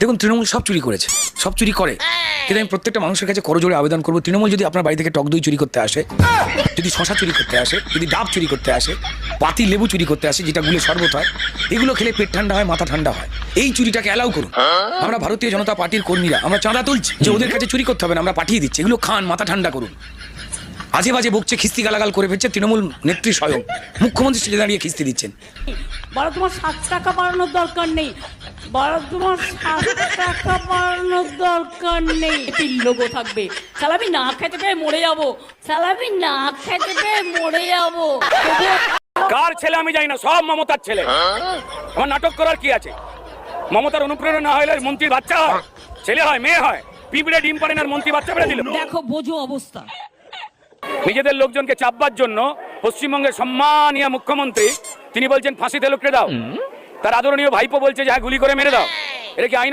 দেখুন, তৃণমূল সব চুরি করেছে, সব চুরি করে, কিন্তু আমি প্রত্যেকটা মানুষের কাছে করজোড়ে আবেদন করবো, তৃণমূল যদি আপনার বাড়ি থেকে টক দই চুরি করতে আসে, যদি শশা চুরি করতে আসে, যদি ডাব চুরি করতে আসে, পাতি লেবু চুরি করতে আসে, যেটা গুলে শরবত হয়, এগুলো খেলে পেট ঠান্ডা হয়, মাথা ঠান্ডা হয়, এই চুরিটাকে অ্যালাউ করুন। আমরা ভারতীয় জনতা পার্টির কর্মীরা আমরা চাঁদা তুলছি যে ওদের কাছে চুরি করতে হবে না, আমরা পাঠিয়ে দিচ্ছি, এগুলো খান, মাথা ঠান্ডা করুন। আজে বাজে বকছে, খিস্তি গালাগাল করে ফেলছে তৃণমূল নেত্রী স্বয়ং, মুখ্যমন্ত্রী সেজে দাঁড়িয়ে খিস্তি দিচ্ছেন। বলো তোমার 7 টাকা বাড়ানোর দরকার নেই, বলো তোমার 7 টাকা বাড়ানোর দরকার নেই। লোগো থাকবে, সালামি না খেতে পেয়ে মরে যাবো, সালামি না খেতে পেয়ে মরে যাবো। কার ছেলে আমি জানি না, সব মমতার ছেলে। আমার নাটক করার কি আছে? মমতার অনুপ্রেরণা না হলে মন্ত্রীর বাচ্চা হয়, ছেলে হয়, মেয়ে হয়, পিঁপড়ে ডিম পারে না, মন্ত্রী বাচ্চা বেড়ে দিল। দেখো বোঝো অবস্থা। নিজেদের লোকজনকে চাপবার জন্য পশ্চিমবঙ্গের সম্মানীয় মুখ্যমন্ত্রী তিনি বলছেন ফাঁসিতে লুকিয়ে দাও, তার আদরণীয় ভাইপো বলছে যে হ্যাঁ গুলি করে মেরে দাও। এটা কি আইন?